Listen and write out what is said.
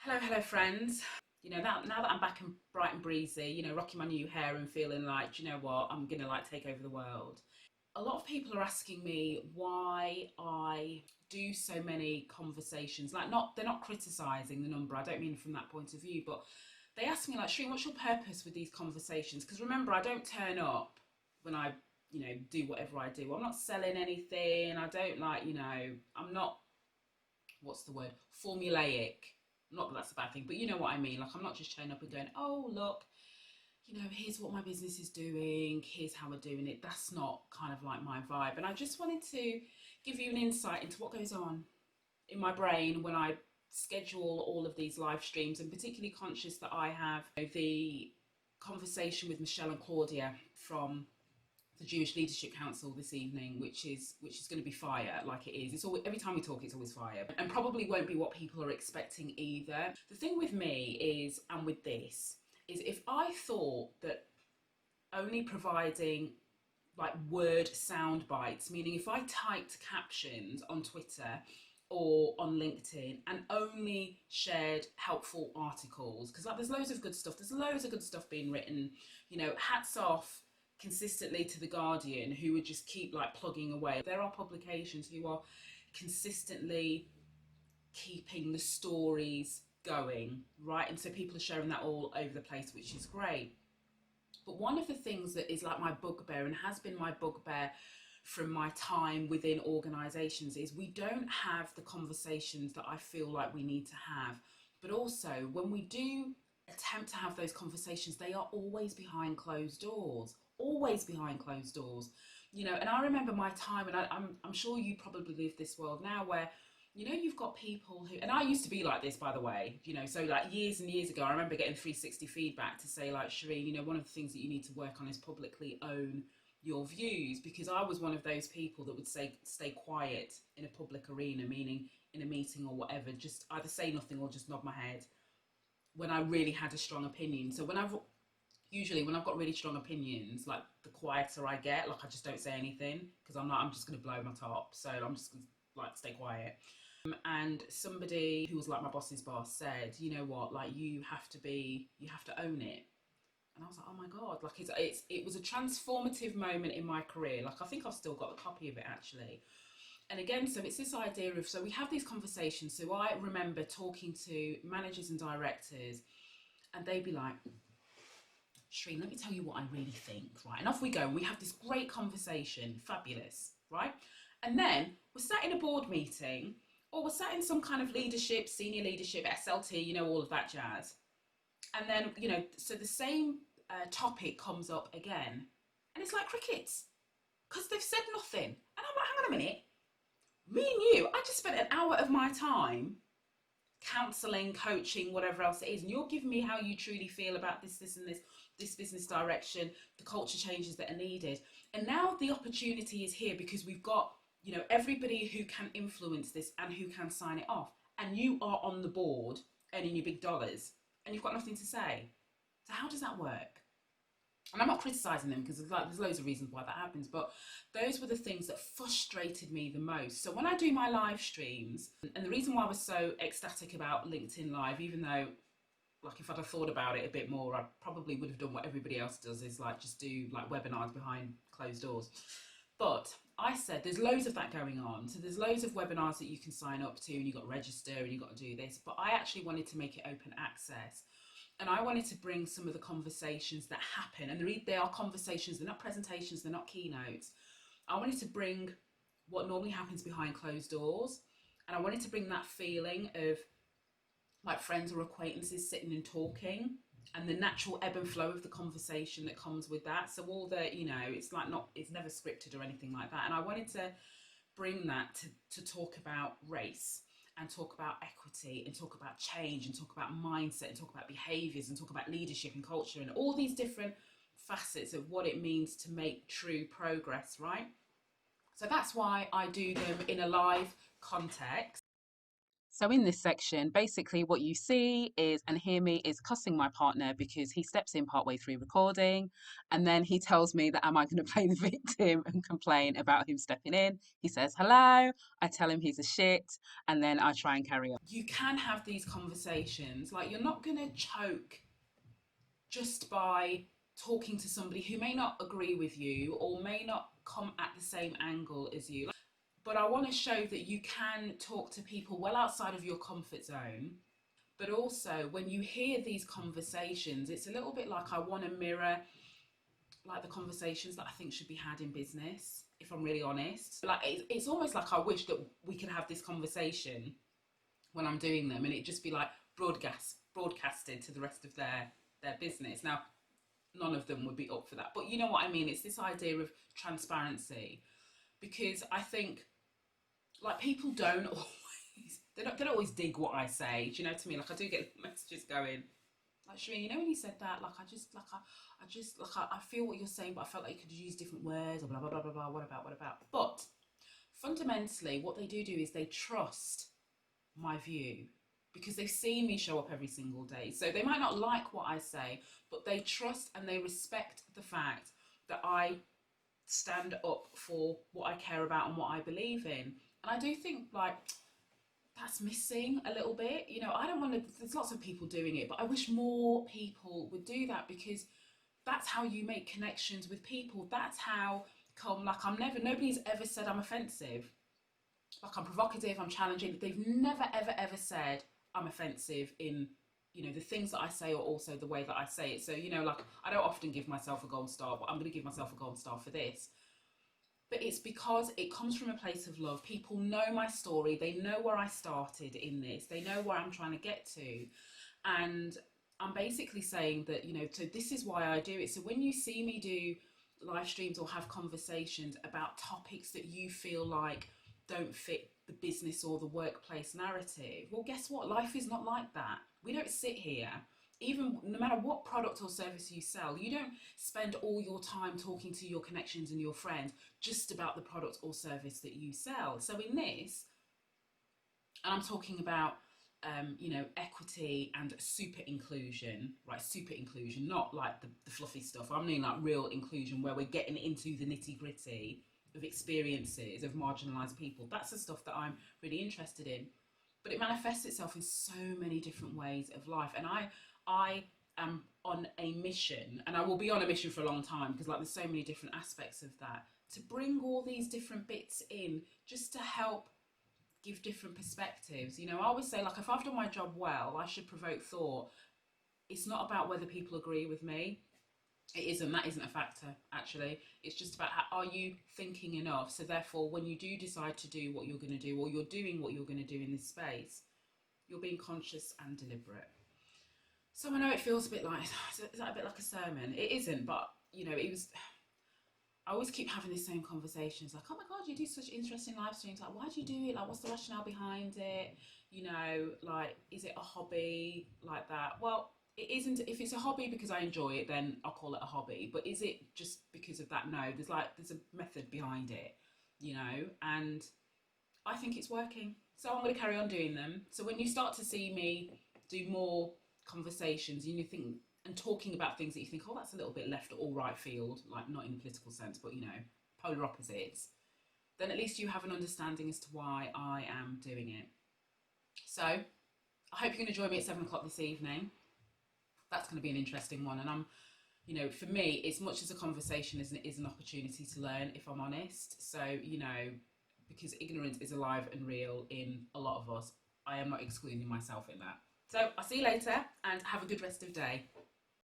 Hello friends. Now that I'm back and bright and breezy, rocking my new hair and feeling like, do you know what, I'm gonna like take over the world. A lot of people are asking me why I do so many conversations. They're not criticizing the number. I don't mean from that point of view, but they ask me like, Shereen, what's your purpose with these conversations? Because remember, I don't turn up when I, do whatever I do. I'm not selling anything. I don't I'm not, what's the word, formulaic. Not that that's a bad thing, but you know what I mean. Like, I'm not just showing up and going, oh look, here's what my business is doing, here's how we're doing it. That's not kind of like my vibe. And I just wanted to give you an insight into what goes on in my brain when I schedule all of these live streams, and particularly conscious that I have the conversation with Michelle and Claudia from the Jewish Leadership Council this evening, which is going to be fire. Like, it is. It's always, every time we talk, it's always fire, and probably won't be what people are expecting either. The thing with me is, and with this, is if I thought that only providing like word sound bites, meaning if I typed captions on Twitter or on LinkedIn and only shared helpful articles, because like there's loads of good stuff being written, hats off consistently to The Guardian, who would just keep like plugging away. There are publications who are consistently keeping the stories going, right? And so people are sharing that all over the place, which is great. But one of the things that is like my bugbear, and has been my bugbear from my time within organisations, is we don't have the conversations that I feel like we need to have. But also, when we do attempt to have those conversations, they are always behind closed doors. Always behind closed doors. And I remember my time, and I'm sure you probably live this world now, where you've got people who, and I used to be like this, by the way, so like years and years ago, I remember getting 360 feedback to say like, Shereen, one of the things that you need to work on is publicly own your views, because I was one of those people that would say, stay quiet in a public arena, meaning in a meeting or whatever, just either say nothing or just nod my head when I really had a strong opinion. So usually when I've got really strong opinions, like the quieter I get, like I just don't say anything, because I'm just going to blow my top. So I'm just going to like stay quiet. And somebody who was like my boss's boss said, you know what, like you have to own it. And I was like, oh my God, like it was a transformative moment in my career. Like, I think I've still got a copy of it actually. And again, so it's this idea of, so we have these conversations. So I remember talking to managers and directors, and they'd be like, Shereen, let me tell you what I really think, right? And off we go, and we have this great conversation, fabulous, right? And then we're sat in a board meeting, or we're sat in some kind of leadership, senior leadership, SLT, all of that jazz. And then, so the same topic comes up again, and it's like crickets, because they've said nothing. And I'm like, hang on a minute, me and you, I just spent an hour of my time counselling, coaching, whatever else it is, and you're giving me how you truly feel about this and this business direction, the culture changes that are needed. And now the opportunity is here, because we've got, everybody who can influence this and who can sign it off. And you are on the board earning your big dollars, and you've got nothing to say. So how does that work? And I'm not criticising them, because there's loads of reasons why that happens, but those were the things that frustrated me the most. So when I do my live streams, and the reason why I was so ecstatic about LinkedIn Live, even though, like, if I'd have thought about it a bit more, I probably would have done what everybody else does, is like just do like webinars behind closed doors. But I said there's loads of that going on. So there's loads of webinars that you can sign up to, and you've got to register and you've got to do this. But I actually wanted to make it open access. And I wanted to bring some of the conversations that happen, and they are conversations, they're not presentations, they're not keynotes. I wanted to bring what normally happens behind closed doors. And I wanted to bring that feeling of like friends or acquaintances sitting and talking, and the natural ebb and flow of the conversation that comes with that. So all the, it's like it's never scripted or anything like that. And I wanted to bring that to talk about race, and talk about equity, and talk about change, and talk about mindset, and talk about behaviours, and talk about leadership and culture, and all these different facets of what it means to make true progress, right? So that's why I do them in a live context. So in this section, basically what you see is and hear me is cussing my partner because he steps in partway through recording and then he tells me that am I going to play the victim and complain about him stepping in. He says hello, I tell him he's a shit, and then I try and carry on. You can have these conversations. Like, you're not going to choke just by talking to somebody who may not agree with you or may not come at the same angle as you. But I want to show that you can talk to people well outside of your comfort zone. But also, when you hear these conversations, it's a little bit like I want to mirror like the conversations that I think should be had in business, if I'm really honest. Like, it's almost like I wish that we could have this conversation when I'm doing them and it just be like broadcasted to the rest of their business. Now, none of them would be up for that, but you know what I mean. It's this idea of transparency, because I think like people don't always they don't always dig what I say. Do you know what I mean? Like, I do get messages going like, Shereen, you know when you said that, like I feel what you're saying, but I felt like you could use different words or blah blah blah blah blah. What about? But fundamentally, what they do is they trust my view because they've seen me show up every single day. So they might not like what I say, but they trust and they respect the fact that I stand up for what I care about and what I believe in. And I do think like that's missing a little bit. You know, I don't want to, there's lots of people doing it, but I wish more people would do that, because that's how you make connections with people. That's how come, like, nobody's ever said I'm offensive. Like, I'm provocative, I'm challenging. They've never, ever, ever said I'm offensive in, you know, the things that I say or also the way that I say it. So, you know, like, I don't often give myself a gold star, but I'm going to give myself a gold star for this. But it's because it comes from a place of love. People know my story. They know where I started in this. They know where I'm trying to get to. And I'm basically saying that, you know, so this is why I do it. So when you see me do live streams or have conversations about topics that you feel like don't fit the business or the workplace narrative, well, guess what? Life is not like that. We don't sit here, even no matter what product or service you sell, you don't spend all your time talking to your connections and your friends just about the product or service that you sell. So in this, and I'm talking about you know, equity and super inclusion, right? Super inclusion, not like the fluffy stuff. I mean like real inclusion, where we're getting into the nitty gritty of experiences of marginalised people. That's the stuff that I'm really interested in. But it manifests itself in so many different ways of life. And I am on a mission, and I will be on a mission for a long time, because like there's so many different aspects of that, to bring all these different bits in just to help give different perspectives. You know, I always say, like, if I've done my job well, I should provoke thought. It's not about whether people agree with me. It isn't. That isn't a factor, actually. It's just about how, are you thinking enough? So therefore, when you do decide to do what you're going to do, or you're doing what you're going to do in this space, you're being conscious and deliberate. So I know it feels a bit like, is that a bit like a sermon? It isn't, but, you know, it was, I always keep having the same conversations, like, oh my God, you do such interesting live streams. Like, why do you do it? Like, what's the rationale behind it? You know, like, is it a hobby like that? Well, it isn't. If it's a hobby because I enjoy it, then I'll call it a hobby. But is it just because of that? No, there's a method behind it, you know, and I think it's working. So I'm going to carry on doing them. So when you start to see me do more conversations, and you think, and talking about things that you think, oh, that's a little bit left or right field, like not in a political sense, but, you know, polar opposites, then at least you have an understanding as to why I am doing it. So I hope you're going to join me at 7 o'clock this evening. That's going to be an interesting one. And I'm, you know, for me, it's much as a conversation as it is an opportunity to learn, if I'm honest. So, you know, because ignorance is alive and real in a lot of us, I am not excluding myself in that. So I'll see you later and have a good rest of the day.